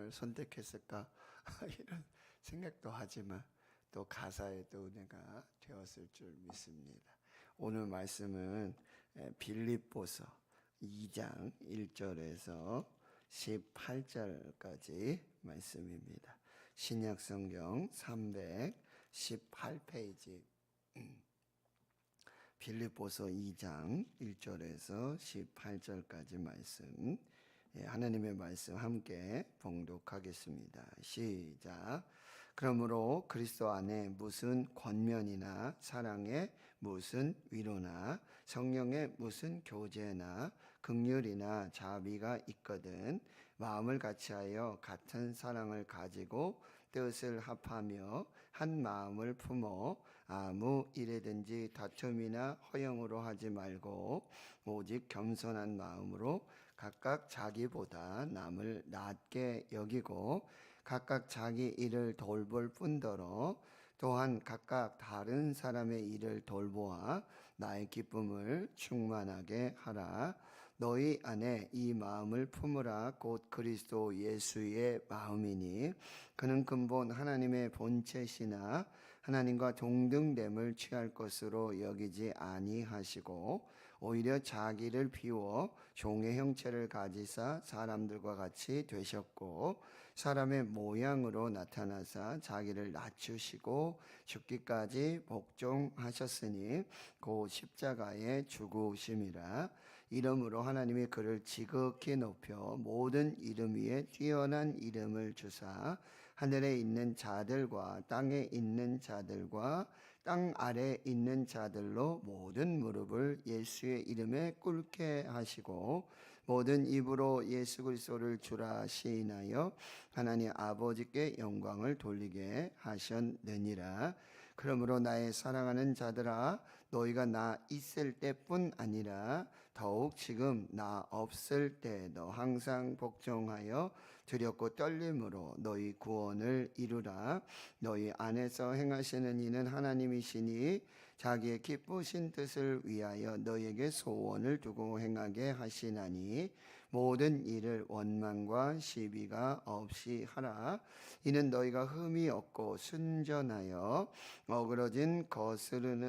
말씀을 선택했을까 이런 생각도 하지만 또 가사에도 은혜가 되었을 줄 믿습니다. 오늘 말씀은 빌립보서 2장 1절에서 18절까지 말씀입니다. 신약성경 318페이지 빌립보서 2장 1절에서 18절까지 말씀, 하나님의 말씀 함께 봉독하겠습니다. 시작. 그러므로 그리스도 안에 무슨 권면이나 사랑에 무슨 위로나 성령의 무슨 교제나 긍휼이나 자비가 있거든 마음을 같이하여 같은 사랑을 가지고 뜻을 합하며 한 마음을 품어 아무 일에든지 다툼이나 허영으로 하지 말고 오직 겸손한 마음으로 각각 자기보다 남을 낮게 여기고 각각 자기 일을 돌볼 뿐더러 또한 각각 다른 사람의 일을 돌보아 나의 기쁨을 충만하게 하라. 너희 안에 이 마음을 품으라. 곧 그리스도 예수의 마음이니 그는 근본 하나님의 본체시나 하나님과 동등됨을 취할 것으로 여기지 아니하시고 오히려 자기를 비워 종의 형체를 가지사 사람들과 같이 되셨고 사람의 모양으로 나타나사 자기를 낮추시고 죽기까지 복종하셨으니 곧 십자가에 죽으심이라. 이름으로 하나님이 그를 지극히 높여 모든 이름 위에 뛰어난 이름을 주사 하늘에 있는 자들과 땅에 있는 자들과 땅 아래에 있는 자들로 모든 무릎을 예수의 이름에 꿇게 하시고 모든 입으로 예수 그리스도를 주라 시인하여 하나님 아버지께 영광을 돌리게 하셨느니라. 그러므로 나의 사랑하는 자들아 너희가 나 있을 때뿐 아니라 더욱 지금 나 없을 때도 항상 복종하여 두렵고 떨림으로 너희 구원을 이루라. 너희 안에서 행하시는 이는 하나님이시니 자기의 기쁘신 뜻을 위하여 너희에게 소원을 두고 행하게 하시나니 모든 일을 원망과 시비가 없이 하라. 이는 너희가 흠이 없고 순전하여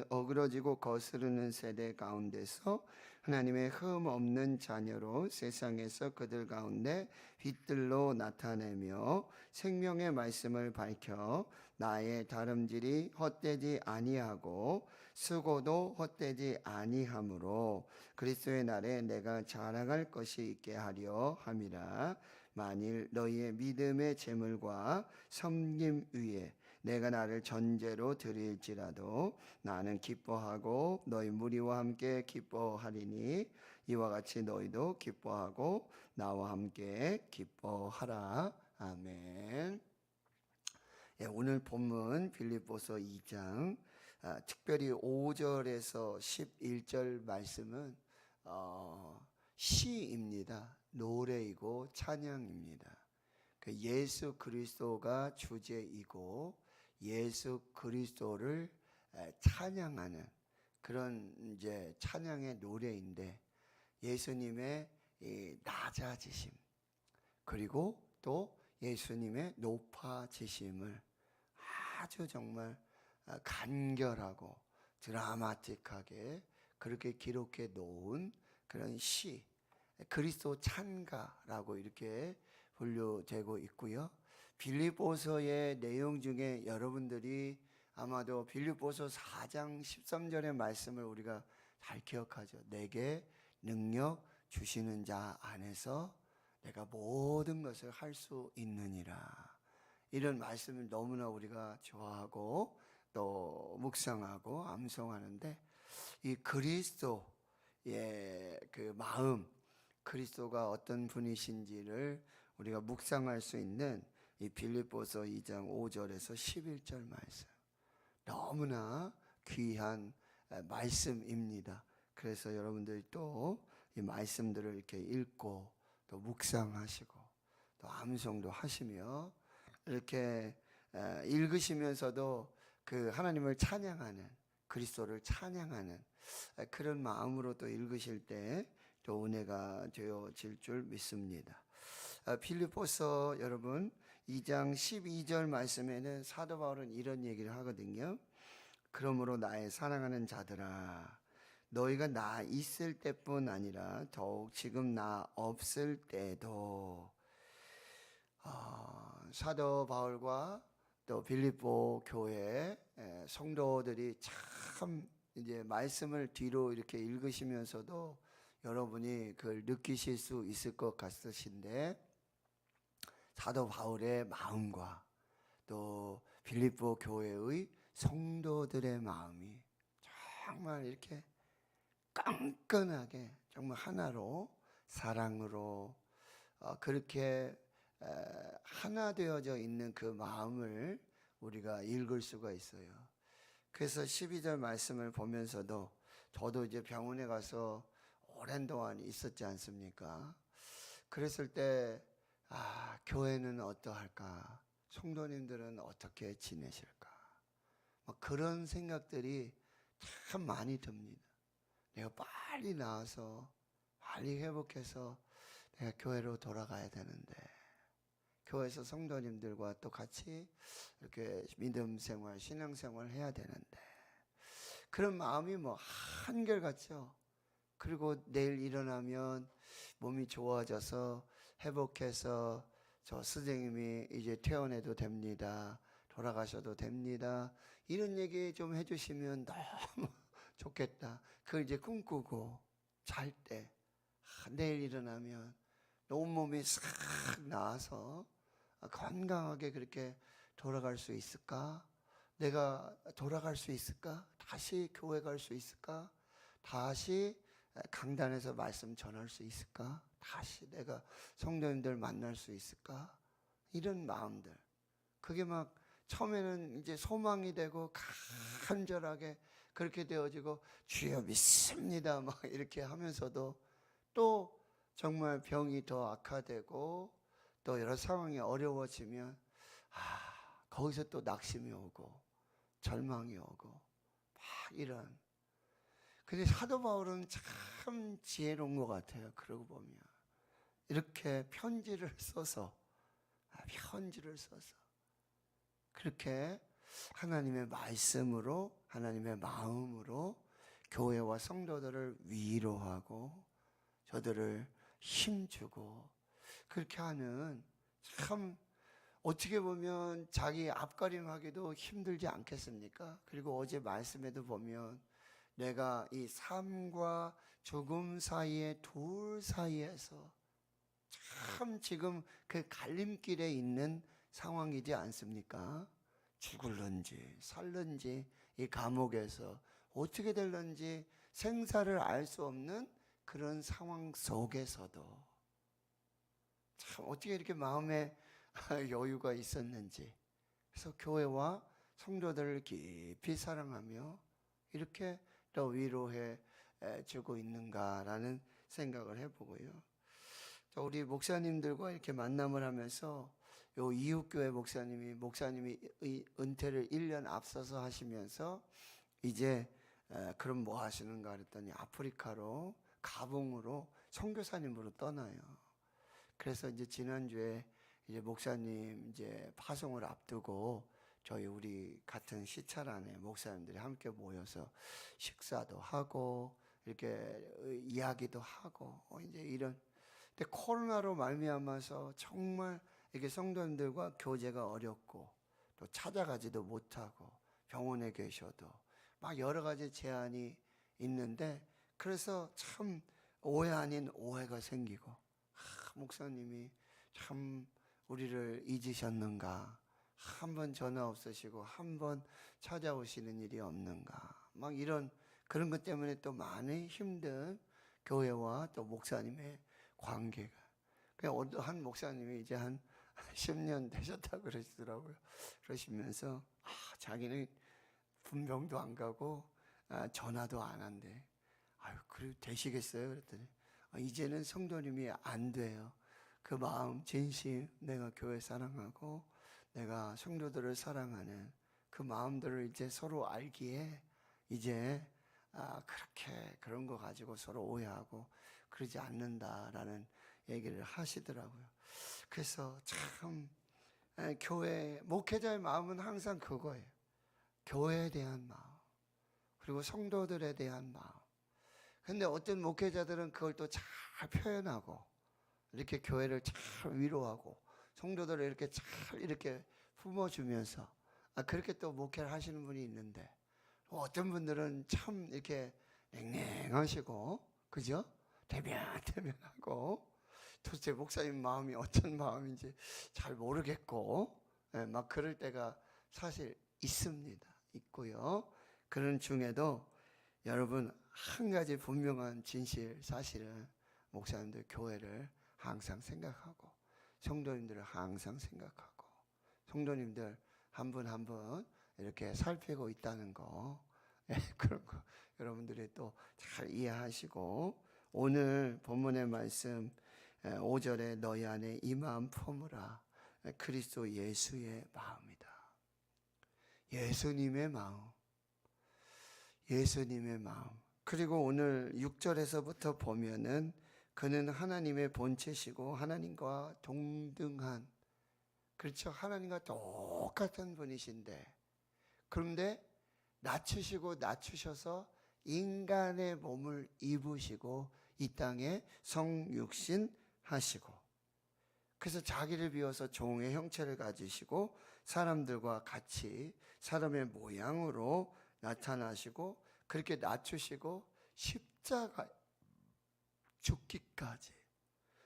어그러지고 거스르는 세대 가운데서 하나님의 흠 없는 자녀로 세상에서 그들 가운데 빛들로 나타내며 생명의 말씀을 밝혀 나의 다름질이 헛되지 아니하고 수고도 헛되지 아니하므로 그리스도의 날에 내가 자랑할 것이 있게 하려 함이라. 만일 너희의 믿음의 재물과 섬김 위에 내가 나를 전제로 드릴지라도 나는 기뻐하고 너희 무리와 함께 기뻐하리니 이와 같이 너희도 기뻐하고 나와 함께 기뻐하라. 아멘. 오늘 본문 빌립보서 2장 특별히 5절에서 11절 말씀은 시입니다. 노래이고 찬양입니다. 예수 그리스도가 주제이고 예수 그리스도를 찬양하는 그런 이제 찬양의 노래인데 예수님의 낮아지심 그리고 또 예수님의 높아지심을 아주 정말 간결하고 드라마틱하게 그렇게 기록해 놓은 그런 시 그리스도 찬가라고 이렇게 분류되고 있고요. 빌립보서의 내용 중에 여러분들이 아마도 빌립보서 4장 13절의 말씀을 우리가 잘 기억하죠. 내게 능력 주시는 자 안에서 내가 모든 것을 할 수 있느니라. 이런 말씀을 너무나 우리가 좋아하고 또 묵상하고 암송하는데 이 그리스도의 그 마음, 그리스도가 어떤 분이신지를 우리가 묵상할 수 있는 이 빌립보서 2장 5절에서 11절 말씀 너무나 귀한 말씀입니다. 그래서 여러분들이 또 이 말씀들을 이렇게 읽고 또 묵상하시고 또 암송도 하시며 이렇게 읽으시면서도 그 하나님을 찬양하는 그리스도를 찬양하는 그런 마음으로 또 읽으실 때 또 은혜가 되어질 줄 믿습니다. 빌립보서 여러분 2장 12절 말씀에는 사도 바울은 이런 얘기를 하거든요. 그러므로 나의 사랑하는 자들아, 너희가 나 있을 때뿐 아니라 더욱 지금 나 없을 때도 사도 바울과 또 빌립보 교회 성도들이 참 이제 말씀을 뒤로 이렇게 읽으시면서도 여러분이 그걸 느끼실 수 있을 것 같으신데, 사도 바울의 마음과 또 빌립보 교회의 성도들의 마음이 정말 이렇게 끈끈하게 정말 하나로 사랑으로 그렇게 하나 되어져 있는 그 마음을 우리가 읽을 수가 있어요. 그래서 12절 말씀을 보면서도 저도 이제 병원에 가서 오랜 동안 있었지 않습니까? 그랬을 때 교회는 어떠할까? 성도님들은 어떻게 지내실까? 그런 생각들이 참 많이 듭니다. 내가 빨리 나와서 빨리 회복해서 내가 교회로 돌아가야 되는데, 교회에서 성도님들과 또 같이 이렇게 믿음 생활, 신앙 생활 해야 되는데, 그런 마음이 한결같죠. 그리고 내일 일어나면 몸이 좋아져서 회복해서 저 선생님이 이제 퇴원해도 됩니다, 돌아가셔도 됩니다, 이런 얘기 좀 해주시면 너무 좋겠다. 그걸 이제 꿈꾸고 잘 때 내일 일어나면 온몸이 싹 나아서 건강하게 그렇게 돌아갈 수 있을까? 내가 돌아갈 수 있을까? 다시 교회 갈 수 있을까? 다시 강단에서 말씀 전할 수 있을까? 다시 내가 성도님들 만날 수 있을까? 이런 마음들, 그게 처음에는 이제 소망이 되고 간절하게 그렇게 되어지고 주여 믿습니다 이렇게 하면서도 또 정말 병이 더 악화되고 또 여러 상황이 어려워지면 거기서 또 낙심이 오고 절망이 오고 이런. 근데 사도 바울은 참 지혜로운 것 같아요. 그러고 보면 이렇게 편지를 써서 그렇게 하나님의 말씀으로, 하나님의 마음으로 교회와 성도들을 위로하고 저들을 힘주고 그렇게 하는, 참 어떻게 보면 자기 앞가림하기도 힘들지 않겠습니까? 그리고 어제 말씀에도 보면 내가 이 삶과 죽음 사이에 둘 사이에서 참 지금 그 갈림길에 있는 상황이지 않습니까? 죽을런지 살런지 이 감옥에서 어떻게 될런지 생사를 알 수 없는 그런 상황 속에서도 참 어떻게 이렇게 마음에 여유가 있었는지, 그래서 교회와 성도들을 깊이 사랑하며 이렇게 또 위로해 주고 있는가라는 생각을 해보고요. 우리 목사님들과 이렇게 만남을 하면서 요 이웃교회 목사님이 은퇴를 1년 앞서서 하시면서 이제 그럼 뭐 하시는가 그랬더니 아프리카로 가봉으로 선교사님으로 떠나요. 그래서 이제 지난주에 이제 목사님 이제 파송을 앞두고 저희 우리 같은 시찰 안에 목사님들이 함께 모여서 식사도 하고 이렇게 이야기도 하고 이제 이런. 근데 코로나로 말미암아서 정말 이렇게 성도님들과 교제가 어렵고 또 찾아가지도 못하고 병원에 계셔도 여러 가지 제한이 있는데, 그래서 참 오해 아닌 오해가 생기고 목사님이 참 우리를 잊으셨는가, 한번 전화 없으시고 한번 찾아오시는 일이 없는가, 이런 그런 것 때문에 또 많이 힘든 교회와 또 목사님의 관계가. 그냥 한 목사님이 이제 한 10년 되셨다고 그러시더라고요. 그러시면서 자기는 분명도 안 가고 전화도 안 한대. 그래 되시겠어요? 그랬더니 이제는 성도님이 안 돼요. 그 마음 진심, 내가 교회 사랑하고 내가 성도들을 사랑하는 그 마음들을 이제 서로 알기에 이제 그렇게 그런 거 가지고 서로 오해하고 그러지 않는다라는 얘기를 하시더라고요. 그래서 참 교회 목회자의 마음은 항상 그거예요. 교회에 대한 마음, 그리고 성도들에 대한 마음. 근데 어떤 목회자들은 그걸 또 잘 표현하고 이렇게 교회를 잘 위로하고 성도들을 이렇게 잘 이렇게 품어주면서 그렇게 또 목회를 하시는 분이 있는데, 어떤 분들은 참 이렇게 냉랭하시고, 그죠? 대면대면하고, 도대체 목사님 마음이 어떤 마음인지 잘 모르겠고, 막 그럴 때가 사실 있습니다. 있고요. 그런 중에도 여러분, 한 가지 분명한 진실, 사실은 목사님들 교회를 항상 생각하고, 성도님들을 항상 생각하고, 성도님들 한 분 한 분 이렇게 살피고 있다는 거, 그런 거 여러분들이 또 잘 이해하시고, 오늘 본문의 말씀 5절에 너희 안에 이 마음 품으라. 그리스도 예수의 마음이다. 예수님의 마음, 예수님의 마음. 그리고 오늘 6절에서부터 보면은 그는 하나님의 본체시고 하나님과 동등한, 그렇죠, 하나님과 똑같은 분이신데, 그런데 낮추시고 낮추셔서 인간의 몸을 입으시고 이 땅에 성육신 하시고, 그래서 자기를 비워서 종의 형체를 가지시고 사람들과 같이 사람의 모양으로 나타나시고, 그렇게 낮추시고 십자가 죽기까지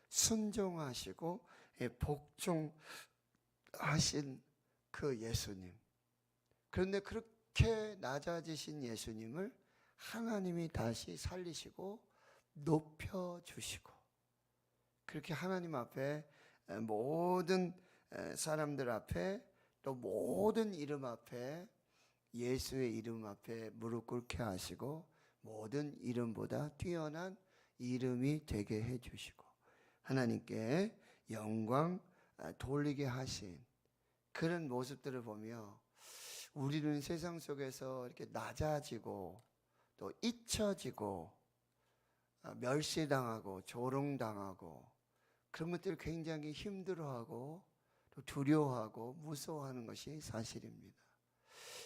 순종하시고 복종하신 그 예수님. 그런데 그렇게 낮아지신 예수님을 하나님이 다시 살리시고 높여주시고, 그렇게 하나님 앞에, 모든 사람들 앞에, 또 모든 이름 앞에, 예수의 이름 앞에 무릎 꿇게 하시고 모든 이름보다 뛰어난 이름이 되게 해주시고 하나님께 영광 돌리게 하신 그런 모습들을 보며, 우리는 세상 속에서 이렇게 낮아지고 또 잊혀지고 멸시당하고 조롱당하고 그런 것들을 굉장히 힘들어하고 또 두려워하고 무서워하는 것이 사실입니다.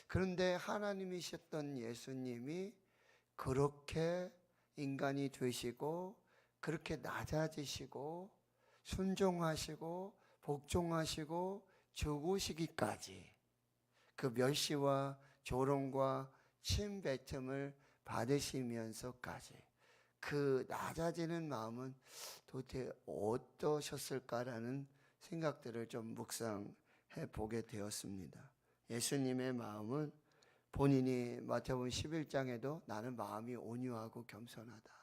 그런데 하나님이셨던 예수님이 그렇게 인간이 되시고 그렇게 낮아지시고 순종하시고 복종하시고 죽으시기까지, 그 멸시와 조롱과 침뱉음을 받으시면서까지 그 낮아지는 마음은 도대체 어떠셨을까라는 생각들을 좀 묵상해 보게 되었습니다. 예수님의 마음은 본인이 마태복음 11장에도 나는 마음이 온유하고 겸손하다.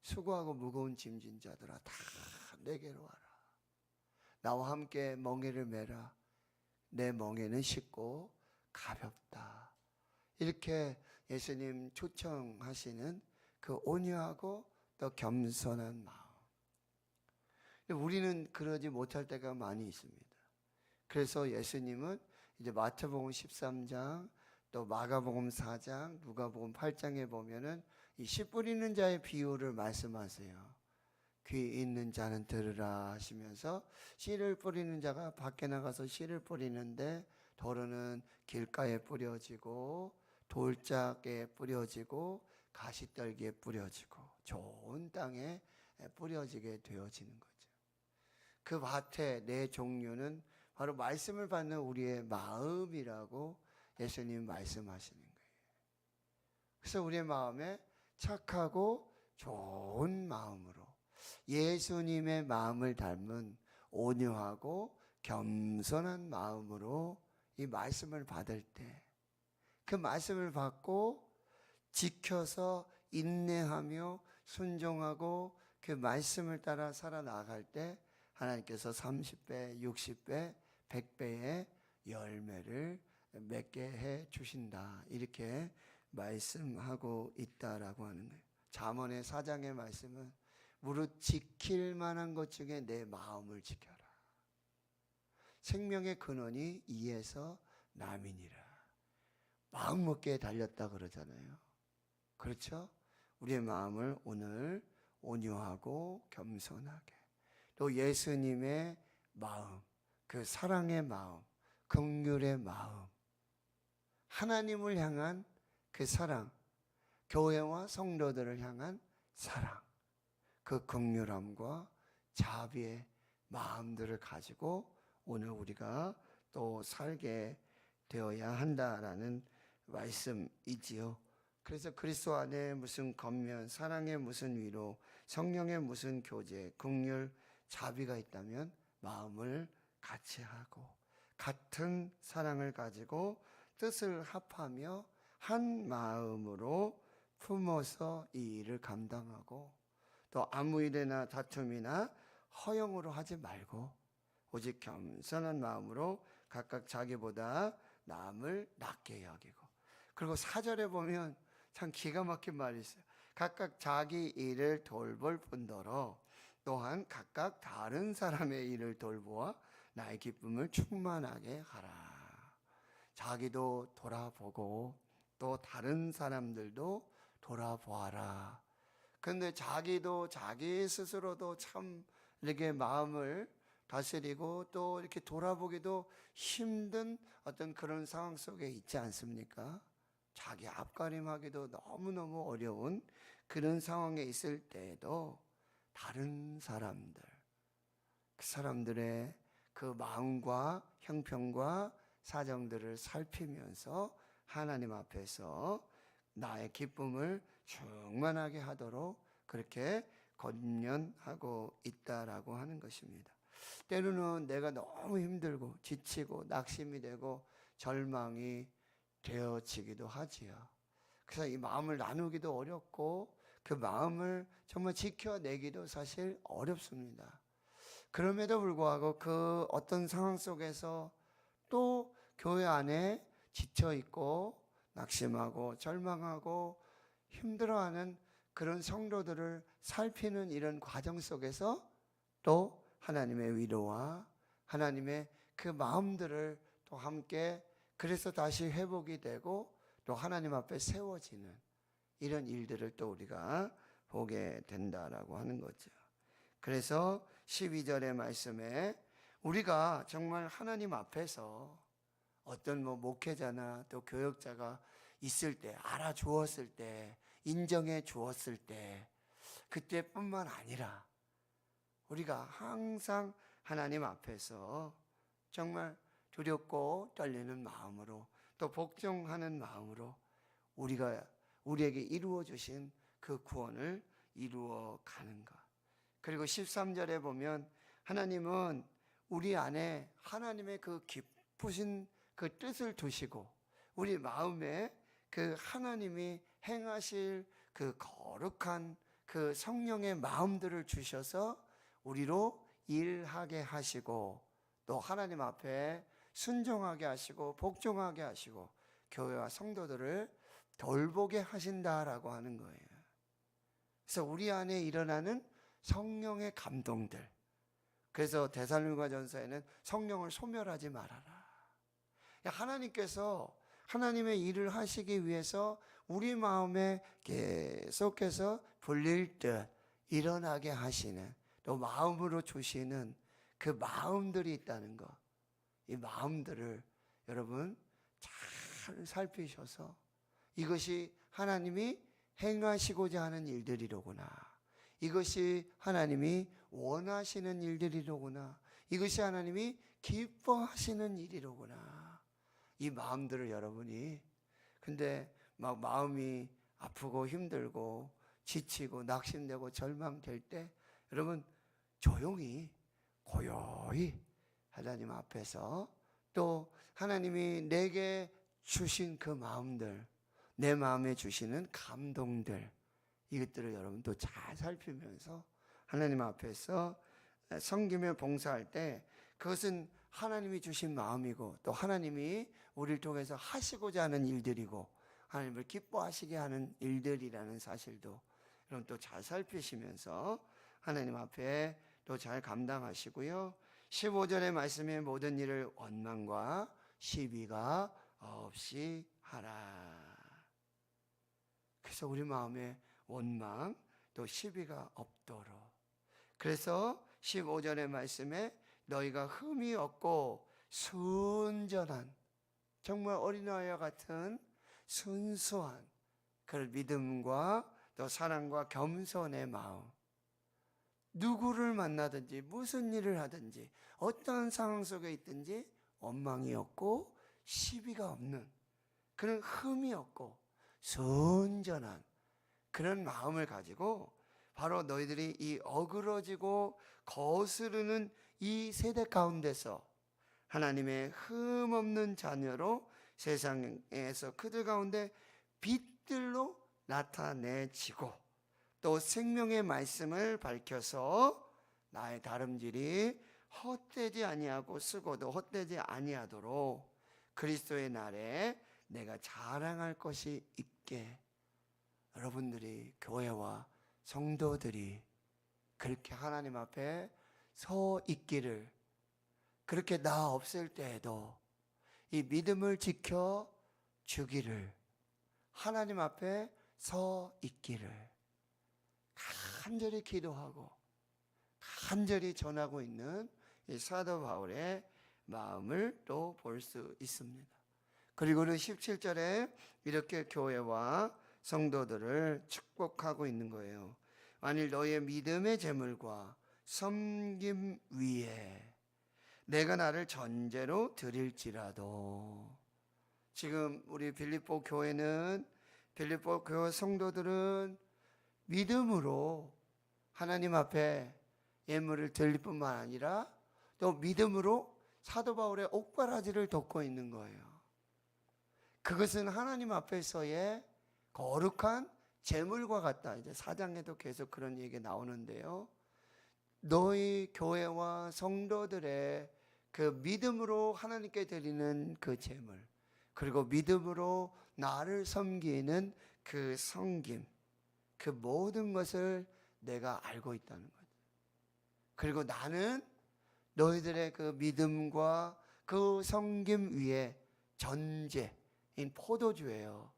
수고하고 무거운 짐진 자들아 다 내게로 와라. 나와 함께 멍에를 메라. 내 멍에는 쉽고 가볍다. 이렇게 예수님 초청하시는 그 온유하고 또 겸손한 마음. 우리는 그러지 못할 때가 많이 있습니다. 그래서 예수님은 이제 마태복음 13장, 또 마가복음 4장, 누가복음 8장에 보면은 이 씨 뿌리는 자의 비유를 말씀하세요. 귀 있는 자는 들으라 하시면서, 씨를 뿌리는 자가 밖에 나가서 씨를 뿌리는데 도로는 길가에 뿌려지고 돌짝에 뿌려지고 가시떨기에 뿌려지고 좋은 땅에 뿌려지게 되어지는 거죠. 그 밭의 네 종류는 바로 말씀을 받는 우리의 마음이라고 예수님 말씀하시는 거예요. 그래서 우리의 마음에 착하고 좋은 마음으로 예수님의 마음을 닮은 온유하고 겸손한 마음으로 이 말씀을 받을 때, 그 말씀을 받고 지켜서 인내하며 순종하고 그 말씀을 따라 살아나갈 때 하나님께서 30배, 60배, 100배의 열매를 맺게 해 주신다. 이렇게 말씀하고 있다라고 하는 거예요. 잠언의 4장의 말씀은 무릇 지킬 만한 것 중에 내 마음을 지켜라. 생명의 근원이 이에서 남이니라. 마음 먹기에 달렸다 그러잖아요. 그렇죠? 우리의 마음을 오늘 온유하고 겸손하게, 또 예수님의 마음, 그 사랑의 마음, 긍휼의 마음, 하나님을 향한 그 사랑, 교회와 성도들을 향한 사랑, 그 긍휼함과 자비의 마음들을 가지고 오늘 우리가 또 살게 되어야 한다라는 말씀이지요. 그래서 그리스도 안에 무슨 겉면, 사랑의 무슨 위로, 성령의 무슨 교제, 긍휼, 자비가 있다면 마음을 같이 하고 같은 사랑을 가지고 뜻을 합하며 한 마음으로 품어서 이 일을 감당하고 또 아무 일이나 다툼이나 허영으로 하지 말고 오직 겸손한 마음으로 각각 자기보다 남을 낮게 여기고, 그리고 4절에 보면 참 기가 막힌 말이 있어요. 각각 자기 일을 돌볼 뿐더러 또한 각각 다른 사람의 일을 돌보아 나의 기쁨을 충만하게 하라. 자기도 돌아보고 또 다른 사람들도 돌아보아라. 그런데 자기도 자기 스스로도 참 이렇게 마음을 다스리고 또 이렇게 돌아보기도 힘든 어떤 그런 상황 속에 있지 않습니까? 자기 앞가림하기도 너무너무 어려운 그런 상황에 있을 때에도 다른 사람들, 그 사람들의 그 마음과 형편과 사정들을 살피면서 하나님 앞에서 나의 기쁨을 충만하게 하도록 그렇게 권면하고 있다라고 하는 것입니다. 때로는 내가 너무 힘들고 지치고 낙심이 되고 절망이 되어지기도 하지요. 그래서 이 마음을 나누기도 어렵고 그 마음을 정말 지켜내기도 사실 어렵습니다. 그럼에도 불구하고 그 어떤 상황 속에서 또 교회 안에 지쳐있고 낙심하고 절망하고 힘들어하는 그런 성도들을 살피는 이런 과정 속에서 또 하나님의 위로와 하나님의 그 마음들을 또 함께 그래서 다시 회복이 되고 또 하나님 앞에 세워지는 이런 일들을 또 우리가 보게 된다라고 하는 거죠. 그래서 12절의 말씀에 우리가 정말 하나님 앞에서 어떤 목회자나 또 교역자가 있을 때, 알아주었을 때, 인정해 주었을 때, 그때뿐만 아니라 우리가 항상 하나님 앞에서 정말 두렵고 떨리는 마음으로 또 복종하는 마음으로 우리에게 이루어 주신 그 구원을 이루어 가는 것. 그리고 13절에 보면 하나님은 우리 안에 하나님의 그 깊으신 그 뜻을 두시고 우리 마음에 그 하나님이 행하실 그 거룩한 그 성령의 마음들을 주셔서 우리로 일하게 하시고 또 하나님 앞에 순종하게 하시고 복종하게 하시고 교회와 성도들을 돌보게 하신다라고 하는 거예요. 그래서 우리 안에 일어나는 성령의 감동들, 그래서 데살로니가전서에는 성령을 소멸하지 말아라. 하나님께서 하나님의 일을 하시기 위해서 우리 마음에 계속해서 불릴 듯 일어나게 하시는 또 마음으로 주시는 그 마음들이 있다는 것. 이 마음들을 여러분 잘 살피셔서 이것이 하나님이 행하시고자 하는 일들이로구나. 이것이 하나님이 원하시는 일들이로구나. 이것이 하나님이 기뻐하시는 일이로구나. 이 마음들을 여러분이 근데 막 마음이 아프고 힘들고 지치고 낙심되고 절망될 때 여러분 조용히 고요히 하나님 앞에서 또 하나님이 내게 주신 그 마음들, 내 마음에 주시는 감동들, 이것들을 여러분 또 잘 살피면서 하나님 앞에서 섬기며 봉사할 때 그것은 하나님이 주신 마음이고 또 하나님이 우리를 통해서 하시고자 하는 일들이고 하나님을 기뻐하시게 하는 일들이라는 사실도 여러분 또 잘 살피시면서 하나님 앞에 또 잘 감당하시고요. 15절의 말씀에 모든 일을 원망과 시비가 없이 하라. 그래서 우리 마음에 원망 또 시비가 없도록. 그래서 15절의 말씀에 너희가 흠이 없고 순전한, 정말 어린아이와 같은 순수한 그런 믿음과 또 사랑과 겸손의 마음, 누구를 만나든지 무슨 일을 하든지 어떠한 상황 속에 있든지 원망이 없고 시비가 없는 그런 흠이 없고 순전한 그런 마음을 가지고 바로 너희들이 이 어그러지고 거스르는 이 세대 가운데서 하나님의 흠 없는 자녀로 세상에서 그들 가운데 빛들로 나타내지고 또 생명의 말씀을 밝혀서 나의 다름질이 헛되지 아니하고 쓰고도 헛되지 아니하도록 그리스도의 날에 내가 자랑할 것이 있게, 여러분들이 교회와 성도들이 그렇게 하나님 앞에 서 있기를, 그렇게 나 없을 때에도 이 믿음을 지켜 주기를, 하나님 앞에 서 있기를 간절히 기도하고 간절히 전하고 있는 이 사도 바울의 마음을 또 볼 수 있습니다. 그리고는 17절에 이렇게 교회와 성도들을 축복하고 있는 거예요. 만일 너의 믿음의 재물과 섬김 위에 내가 나를 전제로 드릴지라도, 지금 우리 빌립보 교회는, 빌립보 교회 성도들은 믿음으로 하나님 앞에 예물을 드릴 뿐만 아니라 또 믿음으로 사도 바울의 옥바라지를 돕고 있는 거예요. 그것은 하나님 앞에서의 거룩한 제물과 같다. 이제 4장에도 계속 그런 얘기가 나오는데요. 너희 교회와 성도들의 그 믿음으로 하나님께 드리는 그 제물, 그리고 믿음으로 나를 섬기는 그 섬김, 그 모든 것을 내가 알고 있다는 거죠. 그리고 나는 너희들의 그 믿음과 그 섬김 위에 전제인 포도주예요.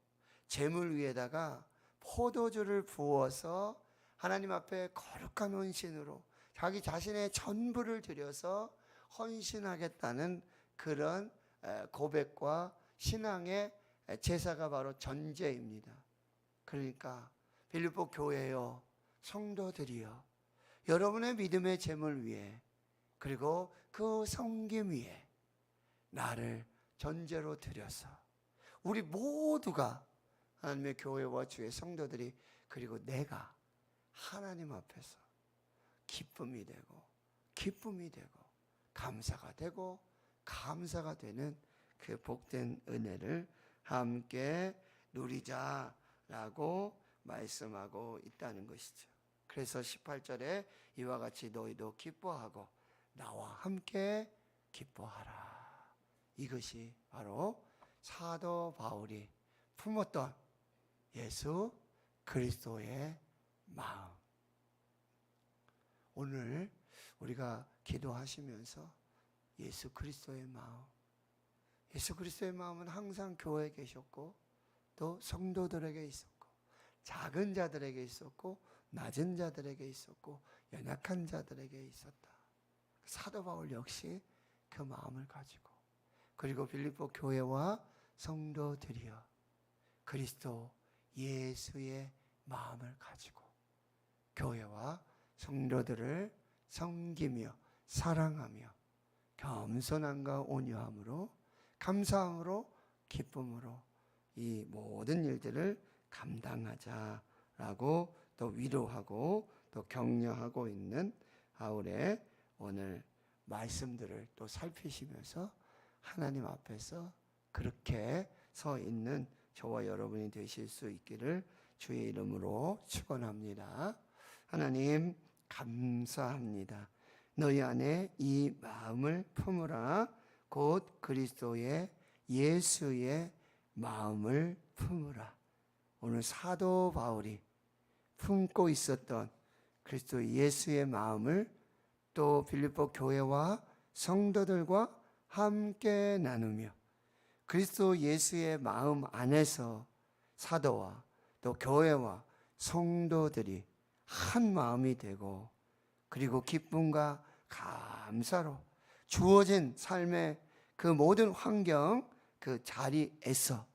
제물 위에다가 포도주를 부어서 하나님 앞에 거룩한 헌신으로 자기 자신의 전부를 들여서 헌신하겠다는 그런 고백과 신앙의 제사가 바로 전제입니다. 그러니까 빌립보 교회요, 성도들이요, 여러분의 믿음의 제물 위에 그리고 그 섬김 위에 나를 전제로 드려서 우리 모두가 하나님의 교회와 주의 성도들이, 그리고 내가 하나님 앞에서 기쁨이 되고 기쁨이 되고 감사가 되고 감사가 되는 그 복된 은혜를 함께 누리자라고 말씀하고 있다는 것이죠. 그래서 18절에 이와 같이 너희도 기뻐하고 나와 함께 기뻐하라. 이것이 바로 사도 바울이 품었던 예수 그리스도의 마음. 오늘 우리가 기도하시면서 예수 그리스도의 마음, 예수 그리스도의 마음은 항상 교회에 계셨고 또 성도들에게 있었고 작은 자들에게 있었고 낮은 자들에게 있었고 연약한 자들에게 있었다. 사도 바울 역시 그 마음을 가지고, 그리고 빌립보 교회와 성도들이여 그리스도 예수의 마음을 가지고 교회와 성도들을 섬기며 사랑하며 겸손함과 온유함으로 감사함으로 기쁨으로 이 모든 일들을 감당하자라고 또 위로하고 또 격려하고 있는 바울의 오늘 말씀들을 또 살피시면서 하나님 앞에서 그렇게 서 있는 저와 여러분이 되실 수 있기를 주의 이름으로 축원합니다. 하나님 감사합니다. 너희 안에 이 마음을 품으라. 곧 그리스도의 예수의 마음을 품으라. 오늘 사도 바울이 품고 있었던 그리스도 예수의 마음을 또 빌립보 교회와 성도들과 함께 나누며 그리스도 예수의 마음 안에서 사도와 또 교회와 성도들이 한 마음이 되고 그리고 기쁨과 감사로 주어진 삶의 그 모든 환경, 그 자리에서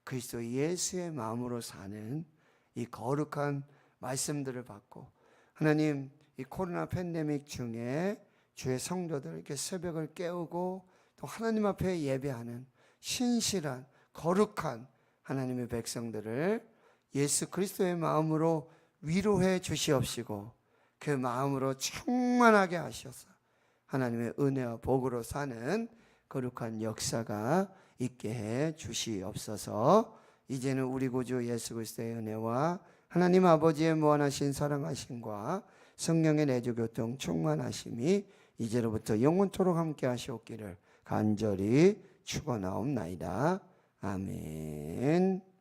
그리스도 예수의 마음으로 사는 이 거룩한 말씀들을 받고, 하나님 이 코로나 팬데믹 중에 주의 성도들 이렇게 새벽을 깨우고 또 하나님 앞에 예배하는 신실한 거룩한 하나님의 백성들을 예수 그리스도의 마음으로 위로해 주시옵시고 그 마음으로 충만하게 하셔서 하나님의 은혜와 복으로 사는 거룩한 역사가 있게 해 주시옵소서. 이제는 우리 구주 예수 그리스도의 은혜와 하나님 아버지의 무한하신 사랑하심과 성령의 내주교통 충만하심이 이제로부터 영원토록 함께 하시옵기를 간절히 축원하옵나이다. 아멘.